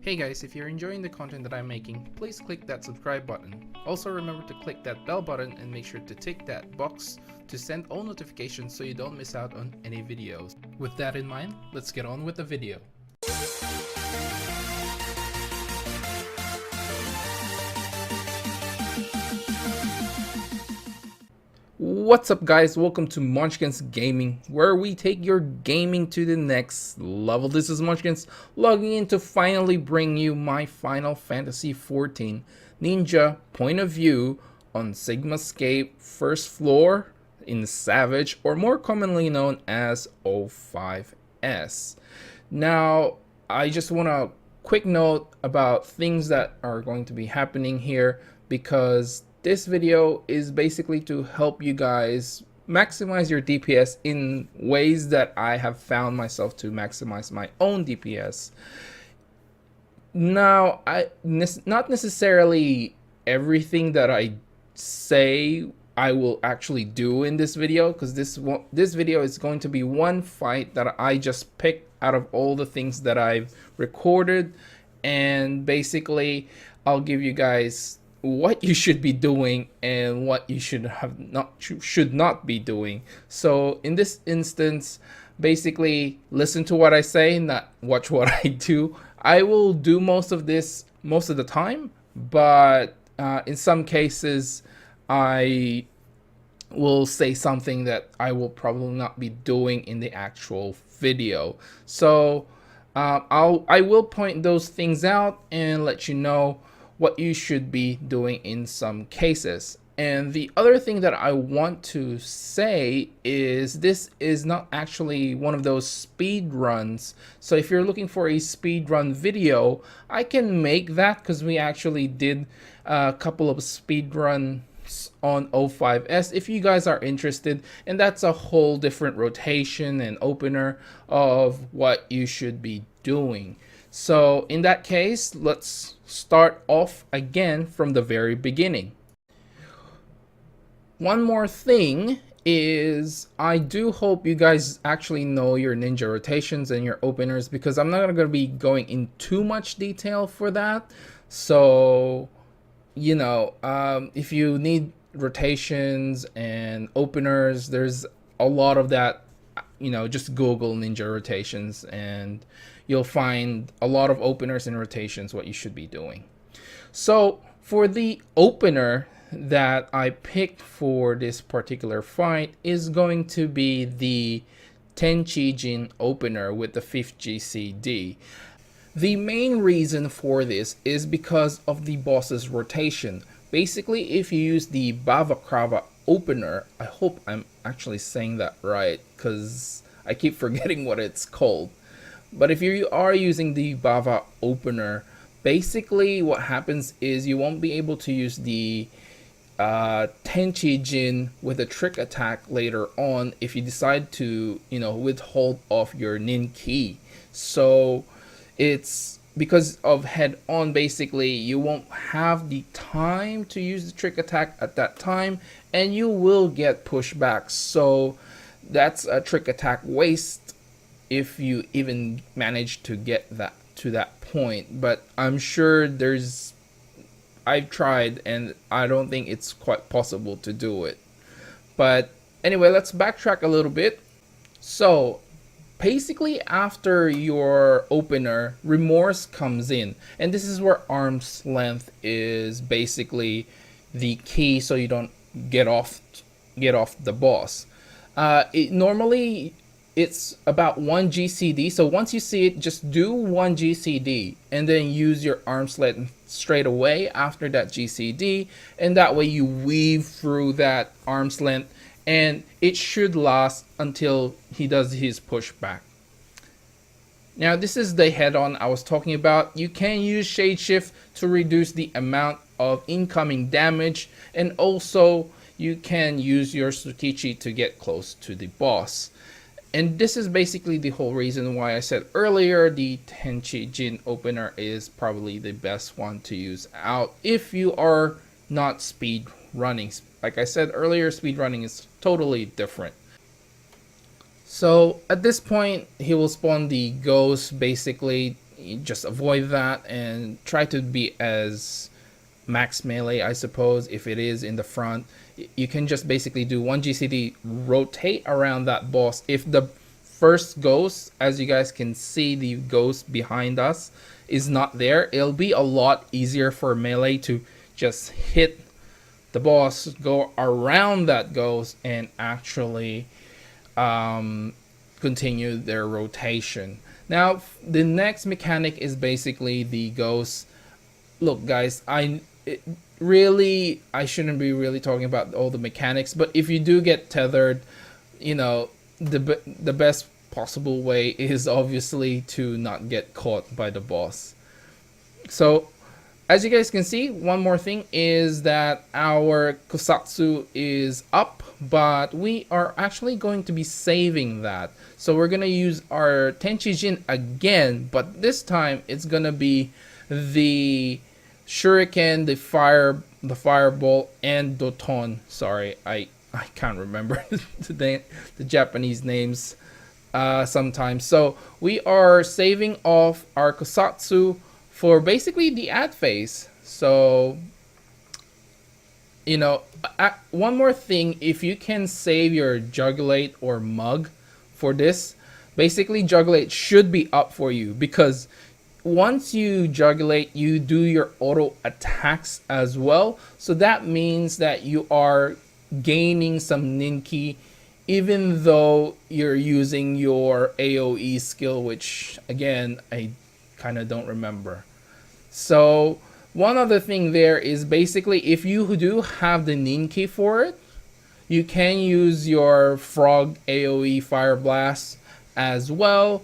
Hey guys, if you're enjoying the content that I'm making, please click that subscribe button. Also remember to click that bell button and make sure to tick that box to send all notifications so you don't miss out on any videos. With that in mind, let's get on with the video. What's up guys, welcome to Munchkins Gaming, where we take your gaming to the next level. This is Munchkins logging in to finally bring you my Final Fantasy XIV Ninja point of view on SIGMASCAPE first floor in Savage, or more commonly known as O5s. Now, I just want a quick note about things that are going to be happening here, because this video is basically to help you guys maximize your DPS in ways that I have found myself to maximize my own DPS. Now, not necessarily everything that I say I will actually do in this video, because this video is going to be one fight that I just picked out of all the things that I've recorded, and basically I'll give you guys what you should be doing and what you should not be doing. So in this instance, basically listen to what I say, not watch what I do. I will do most of this most of the time, but in some cases I will say something that I will probably not be doing in the actual video. So I will point those things out and let you know what you should be doing in some cases. And the other thing that I want to say is this is not actually one of those speed runs. So if you're looking for a speed run video, I can make that, because we actually did a couple of speed runs on O5s if you guys are interested, and that's a whole different rotation and opener of what you should be doing. So in that case, let's start off again from the very beginning. One more thing is, I do hope you guys actually know your ninja rotations and your openers, because I'm not going to be going in too much detail for that. So, you know, if you need rotations and openers, there's a lot of that. You know, just Google ninja rotations and you'll find a lot of openers and rotations, what you should be doing. So for the opener that I picked for this particular fight is going to be the Tenchi-jin opener with the 5th GCD. The main reason for this is because of the boss's rotation. Basically, if you use the Bavakrava opener, I hope I'm actually saying that right, because I keep forgetting what it's called. But if you are using the Bava opener, basically what happens is you won't be able to use the Tenchi-jin with a trick attack later on if you decide to, you know, withhold off your nin ki. So it's because of head on, basically you won't have the time to use the trick attack at that time, and you will get pushed back. So that's a trick attack waste if you even manage to get that to that point. But I'm sure I've tried and I don't think it's quite possible to do it. But anyway, let's backtrack a little bit. So basically, after your opener, Remorse comes in, and this is where arm's length is basically the key, so you don't get off the boss. Normally it's about 1 GCD, so once you see it, just do 1 GCD and then use your arm's length straight away after that GCD, and that way you weave through that arm's length and it should last until he does his pushback. Now this is the head-on I was talking about. You can use Shade Shift to reduce the amount of incoming damage, and also you can use your Sutichi to get close to the boss. And this is basically the whole reason why I said earlier the Tenchi-jin opener is probably the best one to use out if you are not speed running. Like I said earlier, speed running is totally different. So at this point, he will spawn the ghost. Basically, you just avoid that and try to be as max melee, I suppose. If it is in the front, you can just basically do one GCD, rotate around that boss. If the first ghost, as you guys can see, the ghost behind us is not there, it'll be a lot easier for melee to just hit the boss, go around that ghost, and actually continue their rotation. Now, the next mechanic is basically the ghost. Look, guys, I shouldn't be really talking about all the mechanics, but if you do get tethered, you know, the best possible way is obviously to not get caught by the boss. So, as you guys can see, one more thing is that our Kusatsu is up, but we are actually going to be saving that. So we're going to use our Tenchijin again, but this time it's going to be the Shuriken, the Firebolt, and Doton. Sorry, I can't remember the Japanese names sometimes. So we are saving off our Kusatsu for basically the ad phase. So, you know, one more thing, if you can save your Jugulate or Mug for this, basically Jugulate should be up for you, because once you Jugulate, you do your auto attacks as well. So that means that you are gaining some Ninki, even though you're using your AoE skill, which again, I kind of don't remember. So one other thing there is basically, if you do have the Ninki for it, you can use your Frog AoE Fire Blast as well,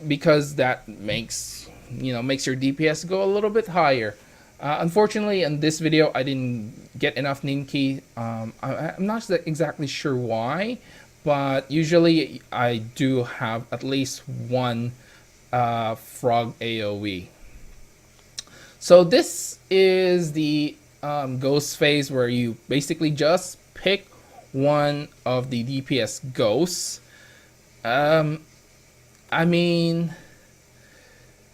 because that makes your DPS go a little bit higher. Unfortunately, in this video, I didn't get enough Ninki. I'm not exactly sure why, but usually I do have at least one Frog AoE. So this is the ghost phase, where you basically just pick one of the DPS ghosts. I mean,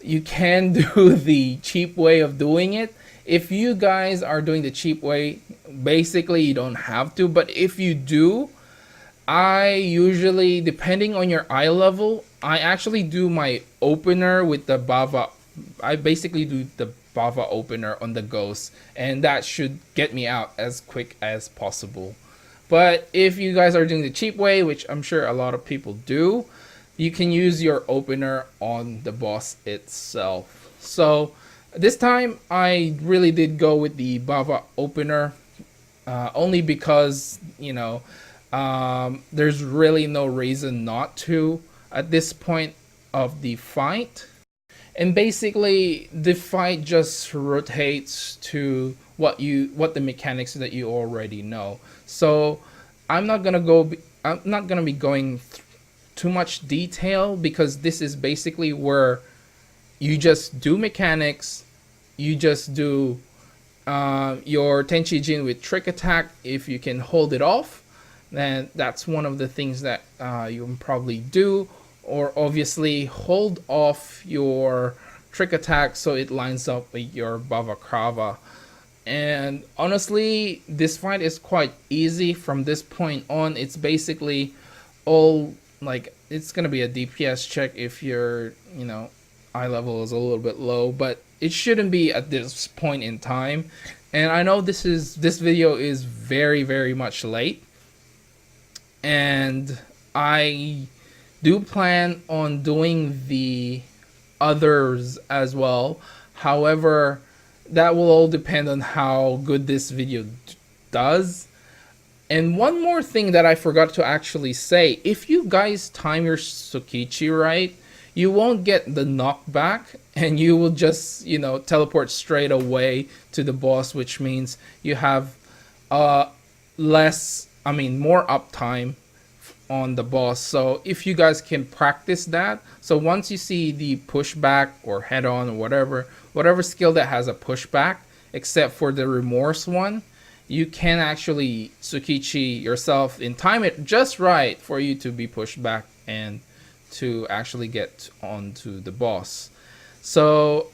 you can do the cheap way of doing it. If you guys are doing the cheap way, basically you don't have to. But if you do, I usually, depending on your eye level, I actually do my opener with the Bava. I basically do the Bava opener on the ghost, and that should get me out as quick as possible. But if you guys are doing the cheap way, which I'm sure a lot of people do, you can use your opener on the boss itself. So this time I really did go with the Bava opener, only because, you know, there's really no reason not to at this point of the fight. And basically the fight just rotates to what the mechanics that you already know. So I'm not gonna be going too much detail, because this is basically where you just do mechanics. You just do your Tenchijin with trick attack. If you can hold it off, then that's one of the things that you can probably do. Or obviously hold off your trick attack so it lines up with your Bava Krava. And honestly, this fight is quite easy from this point on. It's basically all, like, it's gonna be a DPS check if your, you know, eye level is a little bit low, but it shouldn't be at this point in time. And I know this video is very, very much late, and I do plan on doing the others as well. However, that will all depend on how good this video does. And one more thing that I forgot to actually say, if you guys time your Tsukichi right, you won't get the knockback, and you will just, you know, teleport straight away to the boss, which means you have more uptime on the boss. So if you guys can practice that, so once you see the pushback or head on or whatever skill that has a pushback, except for the remorse one, you can actually Tsukichi yourself and time it just right for you to be pushed back and to actually get onto the boss. So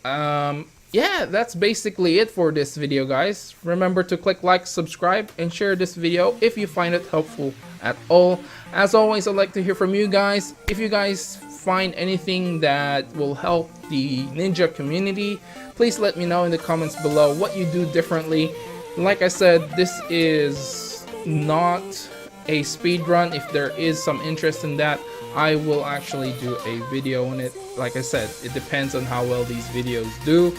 yeah, that's basically it for this video, guys. Remember to click like, subscribe, and share this video if you find it helpful at all. As always, I'd like to hear from you guys. If you guys find anything that will help the ninja community, please let me know in the comments below what you do differently. Like I said, this is not a speed run. If there is some interest in that, I will actually do a video on it. Like I said, it depends on how well these videos do.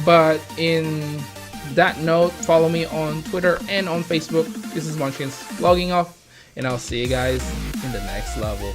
But in that note, follow me on Twitter and on Facebook. This is Munchkins logging off, and I'll see you guys in the next level.